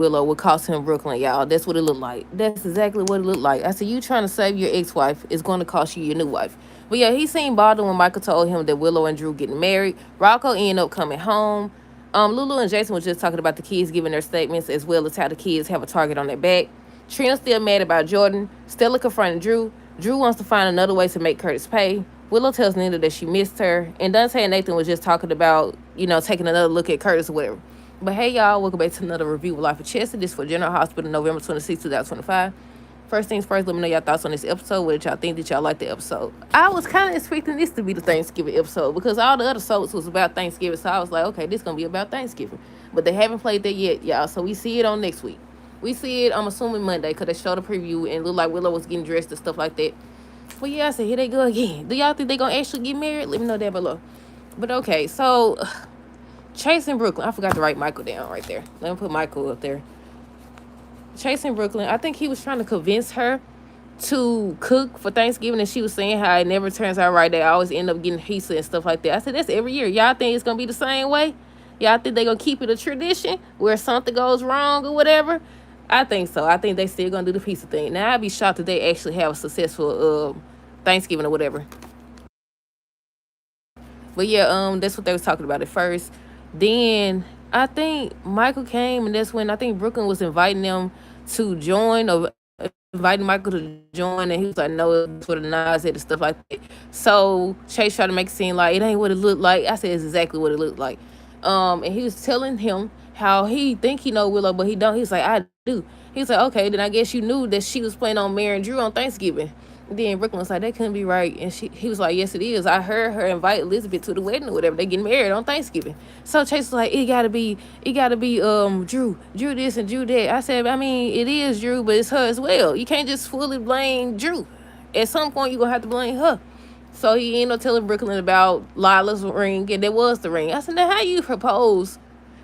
Willow would cost him Brooklyn, y'all. That's what it looked like. That's exactly what it looked like. I said, you trying to save your ex-wife is going to cost you your new wife. But yeah, he seemed bothered when Michael told him that Willow and Drew getting married. Rocco ended up coming home. Lulu and Jason was just talking about the kids giving their statements as well as how the kids have a target on their back. Trina's still mad about Jordan. Stella confronted Drew. Drew wants to find another way to make Curtis pay. Willow tells Nina that she missed her. And Dante and Nathan was just talking about, taking another look at Curtis or whatever. But hey, y'all, welcome back to another review of Life of Chester. This for General Hospital, November 26, 2025. First things first, let me know y'all thoughts on this episode. What did y'all think? Did y'all like the episode? I was kind of expecting this to be the Thanksgiving episode because all the other episodes was about Thanksgiving. So I was like, okay, this going to be about Thanksgiving. But they haven't played that yet, y'all. So we see it on next week. We see it, I'm assuming, Monday because they showed a preview and it looked like Willow was getting dressed and stuff like that. But yeah, I said, here they go again. Do y'all think they going to actually get married? Let me know down below. But okay, so Chase in Brooklyn. I forgot to write Michael down right there. Let me put Michael up there. Chase in Brooklyn. I think he was trying to convince her to cook for Thanksgiving, and she was saying how it never turns out right. They always end up getting pizza and stuff like that. I said, that's every year. Y'all think it's going to be the same way? Y'all think they're going to keep it a tradition where something goes wrong or whatever? I think so. I think they still going to do the pizza thing. Now, I'd be shocked that they actually have a successful Thanksgiving or whatever. But yeah, that's what they was talking about at first. Then I think Michael came, and that's when I think Brooklyn was inviting them to join or inviting Michael to join, and he was like, no, it's for the Nas and stuff like that. So Chase tried to make it seem like it ain't what it looked like. I said it's exactly what it looked like. And he was telling him how he think he know Willow, but he don't. He's like, I do. He's like, okay, then I guess you knew that she was planning on marrying Drew on Thanksgiving. Then Brooklyn was like, that couldn't be right. And he was like, yes, it is. I heard her invite Elizabeth to the wedding or whatever. They getting married on Thanksgiving. So Chase was like, it gotta be Drew this and Drew that. I said, I mean, it is Drew, but it's her as well. You can't just fully blame Drew. At some point, you're gonna have to blame her. So he ended up telling Brooklyn about Lila's ring, and there was the ring. I said, now how you propose?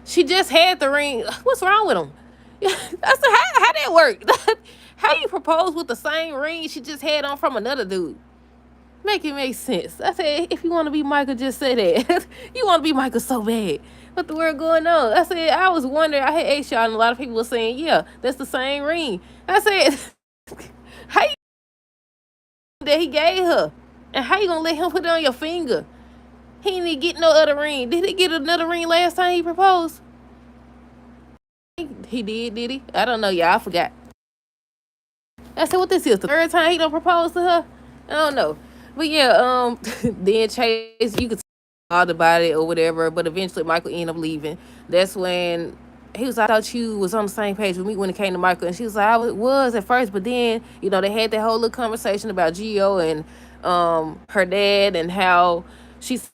She just had the ring. What's wrong with him? I said, how that work? How you propose with the same ring she just had on from another dude? Make it make sense. I said, if you want to be Michael, just say that. You want to be Michael so bad. What the world going on? I said, I was wondering. I had asked y'all, and a lot of people were saying, yeah, that's the same ring. I said, how you that he gave her? And how you going to let him put it on your finger? He didn't get no other ring. Did he get another ring last time he proposed? He did he? I don't know, y'all. I forgot. I said, what this is? The third time he don't propose to her? I don't know. But yeah, then Chase, you could talk about it or whatever, but eventually Michael ended up leaving. That's when he was like, I thought you was on the same page with me when it came to Michael. And she was like, I was at first, but then, they had that whole little conversation about Gio and her dad and how she saw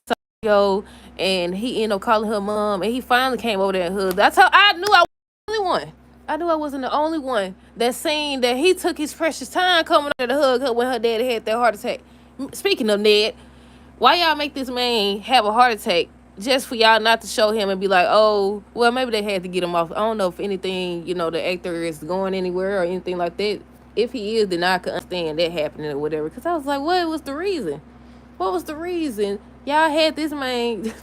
Gio, and he ended up calling her mom, and he finally came over there and hugged. That's how I knew I was the only one. I knew I wasn't the only one that seen that he took his precious time coming there to hug her when her daddy had that heart attack. Speaking of Ned, why y'all make this man have a heart attack just for y'all not to show him and be like, oh, well, maybe they had to get him off. I don't know if anything, the actor is going anywhere or anything like that. If he is, then I could understand that happening or whatever. Because I was like, what was the reason? What was the reason y'all had this man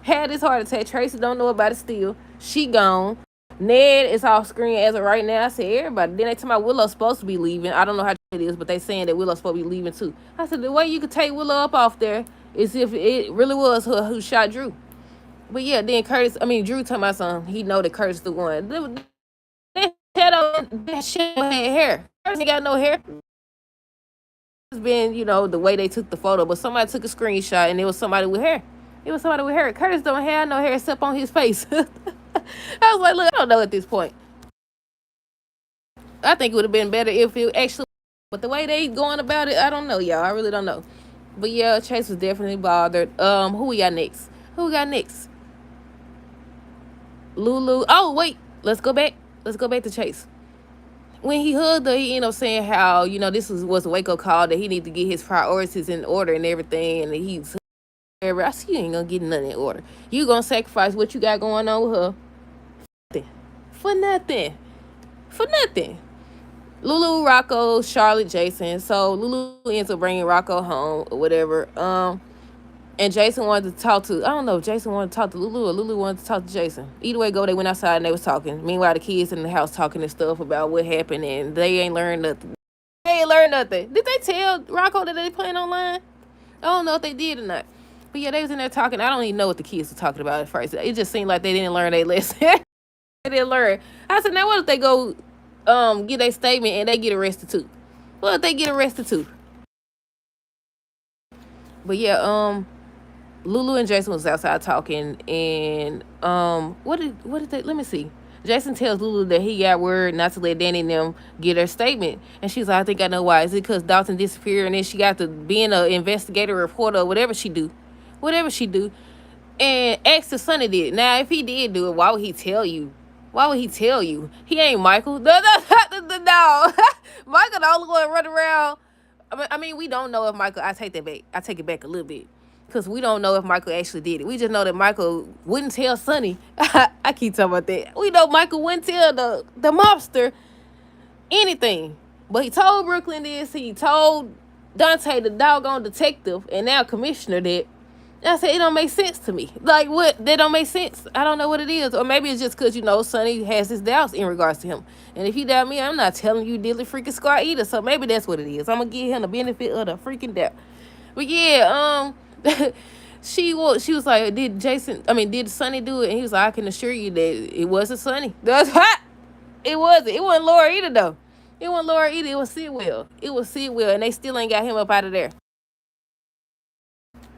had this heart attack? Tracy don't know about it still. She gone. Ned is off screen as of right now. I said everybody. Then they tell me Willow's supposed to be leaving. I don't know how it is, but they saying that Willow's supposed to be leaving too. I said the way you could take Willow up off there is if it really was her who shot Drew. But yeah, then Drew talking about something. He know that Curtis the one. That shit had hair. Curtis ain't got no hair. It's been, the way they took the photo, but somebody took a screenshot and it was somebody with hair. It was somebody with hair. Curtis don't have no hair except on his face. I was like, look, I don't know at this point. I think it would have been better if it actually, but the way they going about it, I don't know, y'all. I really don't know. But yeah, Chase was definitely bothered. Who we got next? Lulu. Oh, wait. Let's go back to Chase. When he hugged her, he ended up saying how, this was a wake-up call that he need to get his priorities in order and everything, and he's I see you ain't gonna get nothing in order. You gonna sacrifice what you got going on with her for nothing. Lulu, Rocco, Charlotte, Jason. So Lulu ends up bringing Rocco home or whatever. And Jason wanted to talk to, I don't know if Jason wanted to talk to Lulu or Lulu wanted to talk to Jason. Either way, they went outside and they was talking. Meanwhile, the kids in the house talking and stuff about what happened, and they ain't learned nothing. They ain't learned nothing. Did they tell Rocco that they playing online? I don't know if they did or not. But yeah, they was in there talking. I don't even know what the kids were talking about at first. It just seemed like they didn't learn their lesson. They didn't learn. I said, now what if they go get a statement and they get arrested too? What if they get arrested too? But yeah, Lulu and Jason was outside talking, and what did they? Let me see. Jason tells Lulu that he got word not to let Danny and them get her statement, and she's like, I think I know why. Is it because Dalton disappeared, and then she got to being an investigator, reporter, whatever she do, and asked if Sonny did. Now, if he did do it, why would he tell you? Why would he tell you? He ain't Michael. No. Michael the only one running around. I mean, we don't know if Michael. I take that back. I take it back a little bit. Because we don't know if Michael actually did it. We just know that Michael wouldn't tell Sonny. I keep talking about that. We know Michael wouldn't tell the mobster anything. But he told Brooklyn this. He told Dante, the doggone detective, and now commissioner, that. I said, it don't make sense to me. Like, what? That don't make sense. I don't know what it is. Or maybe it's just because, Sonny has his doubts in regards to him. And if he doubt me, I'm not telling you diddly freaking squat either. So maybe that's what it is. I'm going to give him the benefit of the freaking doubt. But yeah, she was like, did Sonny do it? And he was like, I can assure you that it wasn't Sonny. That's hot. It wasn't. It wasn't Laura either, though. It wasn't Laura either. It was Sidwell. And they still ain't got him up out of there.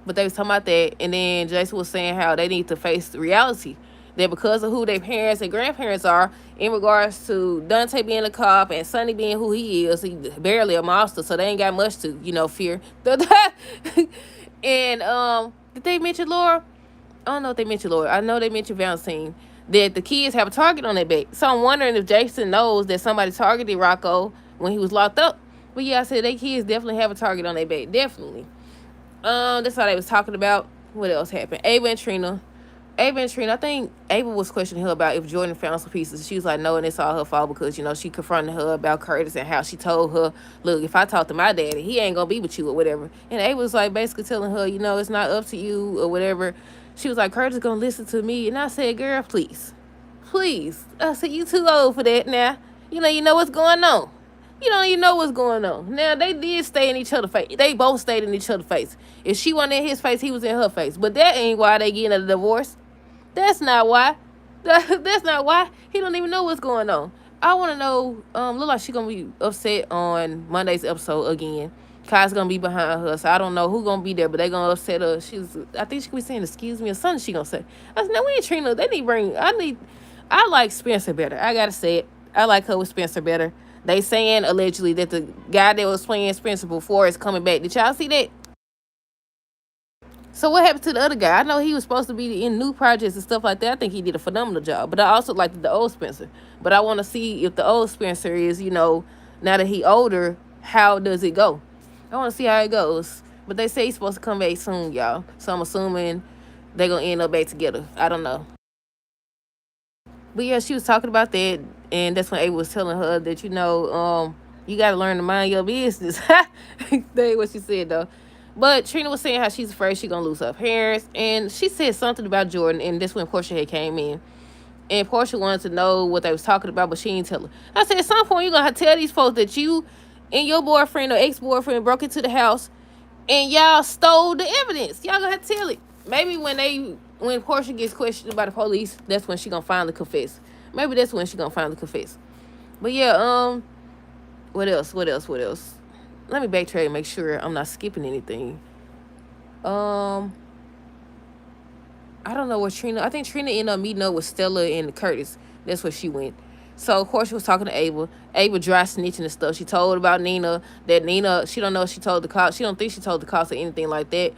But they was talking about that, and then Jason was saying how they need to face the reality that because of who their parents and grandparents are, in regards to Dante being a cop and Sonny being who he is, he's barely a monster, so they ain't got much to, fear. And did they mention Laura? I don't know if they mentioned Laura. I know they mentioned Valentine. That the kids have a target on their back. So I'm wondering if Jason knows that somebody targeted Rocco when he was locked up. But yeah, I said they kids definitely have a target on their back. Definitely. That's all they was talking about. What else happened? Ava and Trina, I think Ava was questioning her about if Jordan found some pieces. She was like, no, and it's all her fault because, she confronted her about Curtis and how she told her, look, if I talk to my daddy, he ain't going to be with you or whatever. And Ava was like basically telling her, it's not up to you or whatever. She was like, Curtis is going to listen to me. And I said, girl, please. I said, you too old for that now. You know what's going on. You don't even know what's going on. Now, they did stay in each other's face. They both stayed in each other's face. If she wasn't in his face, he was in her face. But that ain't why they getting a divorce. That's not why. That's not why. He don't even know what's going on. I want to know, look like she's going to be upset on Monday's episode again. Kai's going to be behind her, so I don't know who's going to be there, but they going to upset her. I think she could be saying, excuse me, or something she going to say. I said, no, we ain't Trina. I like Spencer better. I got to say it. I like her with Spencer better. They saying allegedly that the guy that was playing Spencer before is coming back. Did y'all see that? So what happened to the other guy? I know he was supposed to be in new projects and stuff like that. I think he did a phenomenal job. But I also liked the old Spencer. But I want to see if the old Spencer is, now that he older, how does it go? I want to see how it goes. But they say he's supposed to come back soon, y'all. So I'm assuming they're going to end up back together. I don't know. But yeah, she was talking about that, and that's when Ava was telling her that, you got to learn to mind your business. That ain't what she said, though. But Trina was saying how she's afraid she's going to lose her parents, and she said something about Jordan, and that's when Portia had came in. And Portia wanted to know what they was talking about, but she didn't tell her. I said, at some point, you're going to have to tell these folks that you and your boyfriend or ex-boyfriend broke into the house, and y'all stole the evidence. Y'all going to have to tell it. Maybe when Portia gets questioned by the police, that's when she gonna finally confess. Maybe that's when she gonna finally confess. But yeah, what else? Let me backtrack and make sure I'm not skipping anything. I don't know where Trina. I think Trina ended up meeting up with Stella and Curtis. That's where she went. So, of course, she was talking to Ava. Ava dry snitching and stuff. She told about Nina that Nina, she don't know if she told the cops. She don't think she told the cops or anything like that.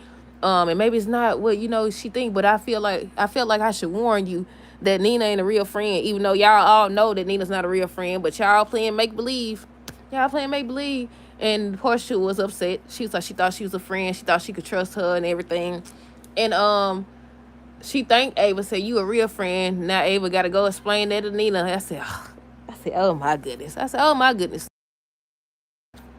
And maybe it's not what, she think, but I feel like I should warn you that Nina ain't a real friend, even though y'all all know that Nina's not a real friend, but y'all playing make-believe. And Portia was upset. She was like, she thought she was a friend. She thought she could trust her and everything. And she thanked Ava, said, you a real friend. Now Ava got to go explain that to Nina. I said, oh my goodness.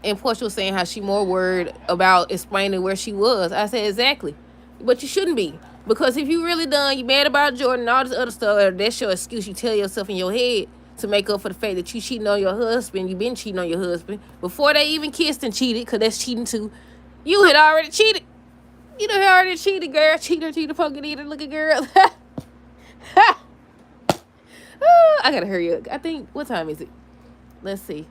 And Portia was saying how she more worried about explaining where she was. I said, exactly. But you shouldn't be. Because if you really done, you mad about Jordan and all this other stuff, that's your excuse you tell yourself in your head to make up for the fact that you cheating on your husband. You been cheating on your husband. Before they even kissed and cheated, because that's cheating too. You had already cheated. You done already cheated, girl. Cheater, fucking eater, looking girl. I gotta hurry up. I think, what time is it? Let's see.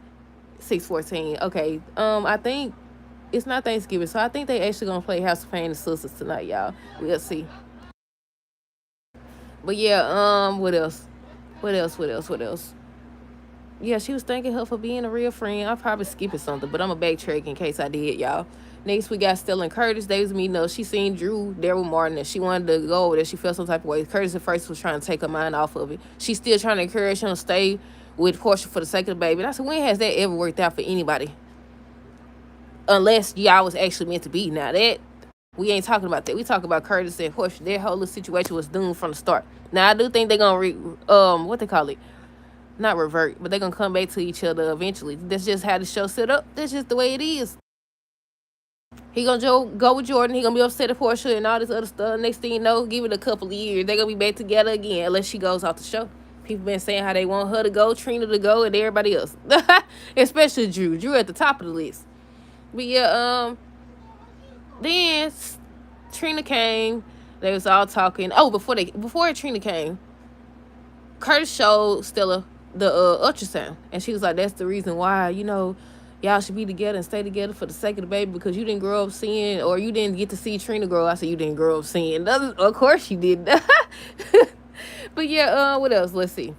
6:14. Okay. I think it's not Thanksgiving, so I think they actually gonna play House of Pain and Sisters tonight, y'all. We'll see. But yeah, what else? What else? Yeah, she was thanking her for being a real friend. I'll probably skip it something, but I'm a backtrack in case I did, y'all. Next, we got Stella and Curtis. They was meeting up. She seen Drew there with Martin, and she wanted to go over there. She felt some type of way. Curtis at first was trying to take her mind off of it. She's still trying to encourage him to stay with Portia for the sake of the baby. And I said, when has that ever worked out for anybody? Unless y'all was actually meant to be. Now that we ain't talking about that. We talking about Curtis and Portia. Their whole little situation was doomed from the start. Now I do think they're gonna what they call it, not revert, but they're gonna come back to each other eventually. That's just how the show set up. That's just the way it is. He gonna go with Jordan. He gonna be upset at Portia and all this other stuff. Next thing you know, give it a couple of years, they gonna be back together again unless she goes off the show. People been saying how they want her to go, Trina to go, and everybody else, especially Drew. Drew at the top of the list. But yeah, then Trina came. They was all talking. Oh, before Trina came, Curtis showed Stella the ultrasound, and she was like, "That's the reason why, y'all should be together and stay together for the sake of the baby, because you didn't grow up seeing, or you didn't get to see Trina grow." I said, "You didn't grow up seeing." Of course you did. But yeah, what else? Let's see.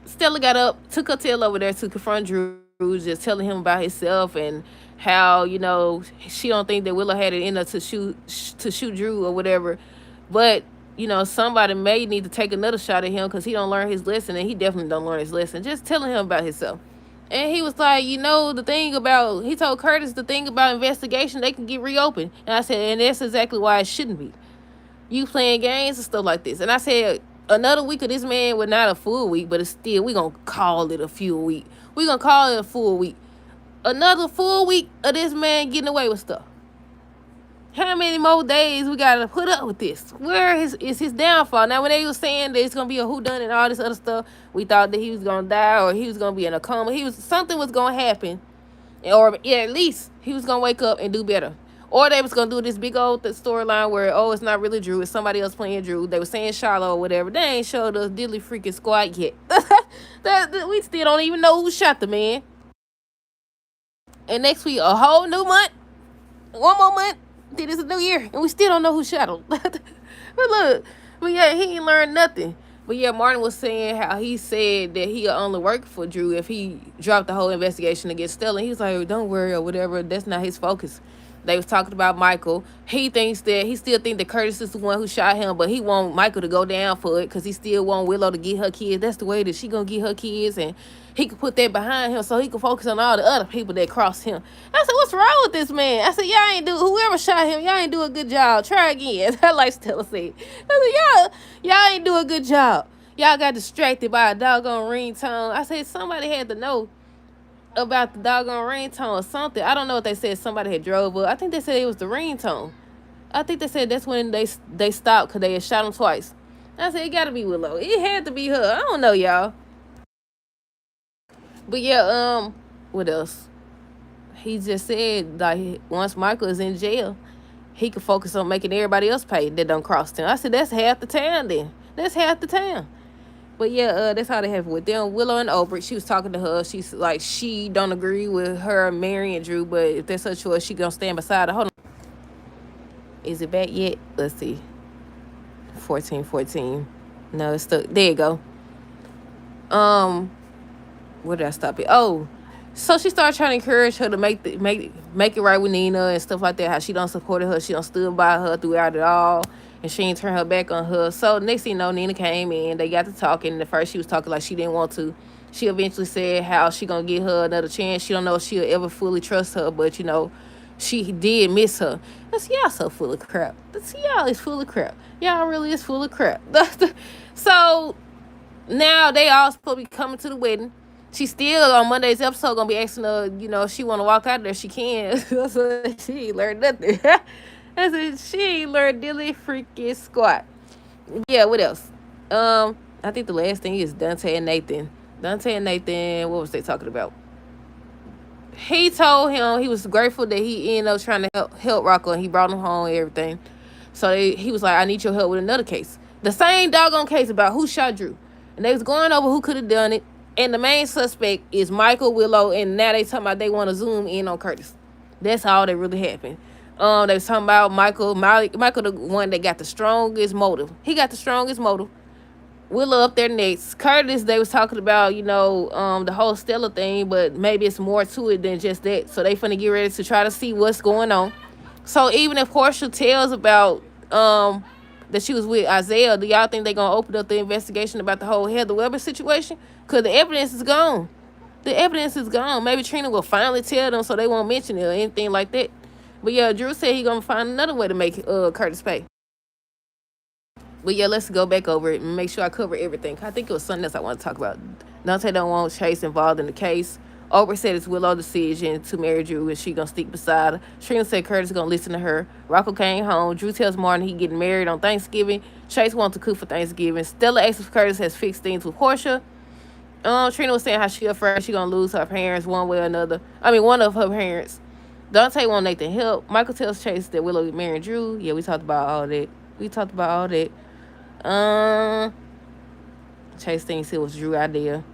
Stella got up, took her tail over there to confront Drew, just telling him about himself and how she don't think that Willow had it in her to shoot Drew or whatever, but somebody may need to take another shot at him because he don't learn his lesson, and he definitely don't learn his lesson. Just telling him about himself. And he was like, he told Curtis the thing about investigation, they can get reopened. And I said, and that's exactly why it shouldn't be. You playing games and stuff like this. And I said, another week of this man, well, not a full week, but it's still, we going to call it a full week. We going to call it a full week. Another full week of this man getting away with stuff. How many more days we got to put up with this? Where is his downfall? Now, when they was saying that it's going to be a whodunit and all this other stuff, we thought that he was going to die or he was going to be in a coma. Something was going to happen. Or at least he was going to wake up and do better. Or they was going to do this big old storyline where, it's not really Drew. It's somebody else playing Drew. They were saying Charlotte or whatever. They ain't showed us diddly freaking squad yet. We still don't even know who shot the man. And next week, a whole new month. One more month. Then it's a new year. And we still don't know who shot him. But look. But yeah, he ain't learned nothing. But yeah, Martin was saying how he said that he'll only work for Drew if he dropped the whole investigation against Stella. And he was like, don't worry or whatever. That's not his focus. They was talking about Michael. He still think that Curtis is the one who shot him, but he want Michael to go down for it because he still want Willow to get her kids. That's the way that she gonna get her kids, and he could put that behind him so he could focus on all the other people that crossed him. I said, what's wrong with this man? I said, whoever shot him, y'all ain't do a good job. Try again. I like Stella said. I said, y'all ain't do a good job. Y'all got distracted by a doggone ringtone. I said, somebody had to know about the doggone ringtone or something. I don't know what they said. Somebody had drove up. I think they said it was the ringtone. I think they said that's when they stopped because they had shot him twice. I said, it got to be Willow. It had to be her. I don't know, y'all. But yeah, what else? He just said, like, once Michael is in jail, he could focus on making everybody else pay that don't cross him. I said, that's half the town then. That's half the town. But yeah, that's how they have it with them. Willow and Obert, she was talking to her. She's like, she don't agree with her marrying Drew, but if that's her choice, she gonna stand beside her. Hold on. Is it back yet? Let's see. 14. No, it's still, there you go. Where did I stop it? Oh, so she started trying to encourage her to make it right with Nina and stuff like that. How she don't support her, she don't stood by her throughout it all, and she ain't turn her back on her. So next thing you know, Nina came in. They got to talking. At first, she was talking like she didn't want to. She eventually said how she gonna give her another chance. She don't know if she'll ever fully trust her, but she did miss her. That's y'all so full of crap. Y'all is full of crap. Y'all really is full of crap. So now they all supposed to be coming to the wedding. She still on Monday's episode gonna be asking her, if she want to walk out there, she can. So she ain't learned nothing. I said, she ain't learned dilly freaking squat. Yeah, what else? I think the last thing is Dante and Nathan. Dante and Nathan, what was they talking about? He told him he was grateful that he ended up trying to help Rocco, and he brought him home and everything. So he was like, I need your help with another case. The same doggone case about who shot Drew. And they was going over who could have done it. And the main suspect is Michael, Willow, and now they talking about they want to zoom in on Curtis. That's all that really happened. They was talking about Michael, the one that got the strongest motive. He got the strongest motive. Willow up there next. Curtis, they was talking about, the whole Stella thing, but maybe it's more to it than just that. So they finna get ready to try to see what's going on. So even if Portia tells about that she was with Isaiah, do y'all think they gonna open up the investigation about the whole Heather Weber situation? Cause the evidence is gone. The evidence is gone. Maybe Trina will finally tell them so they won't mention it or anything like that. But yeah, Drew said he gonna find another way to make Curtis pay. But yeah, let's go back over it and make sure I cover everything. I think it was something else I want to talk about. Dante don't want Chase involved in the case. Aubrey said it's Willow's decision to marry Drew and she gonna stick beside her. Trina said Curtis gonna listen to her. Rocco came home. Drew tells Martin he getting married on Thanksgiving. Chase wants to cook for Thanksgiving. Stella asks if Curtis has fixed things with Portia. Trina was saying how she afraid she gonna lose her parents one way or another. I mean, one of her parents. Dante want Nathan help. Michael tells Chase that Willow marrying Drew. Yeah, we talked about all that. Chase thinks it was Drew's idea.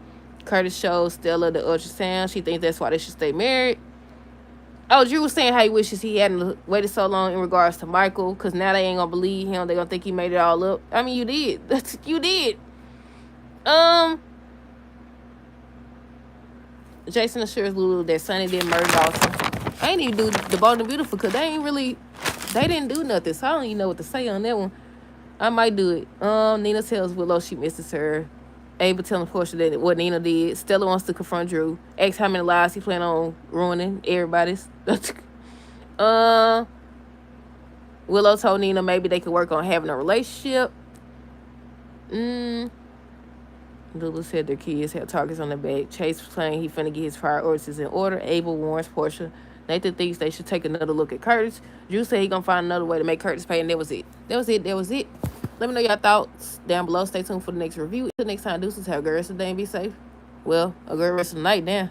Curtis shows Stella the ultrasound. She thinks that's why they should stay married. Oh, Drew was saying how he wishes he hadn't waited so long in regards to Michael, because now they ain't gonna believe him. They gonna think he made it all up. I mean, you did. You did. Jason assures Lulu that Sonny didn't murder Dawson. I ain't even do the Bold and Beautiful because they didn't do nothing. So I don't even know what to say on that one. I might do it. Nina tells Willow she misses her. Ava telling Portia that what Nina did. Stella wants to confront Drew. Asks how many lives he plan on ruining everybody's. Willow told Nina maybe they could work on having a relationship. Lulu said their kids have targets on their back. Chase claimed he finna get his priorities in order. Abel warns Portia. Nathan thinks they should take another look at Curtis. Drew said he gonna find another way to make Curtis pay, and that was it. That was it. Let me know your thoughts down below. Stay tuned for the next review. Until next time, deuces. Have a good rest of the day and be safe. Well, a good rest of the night now.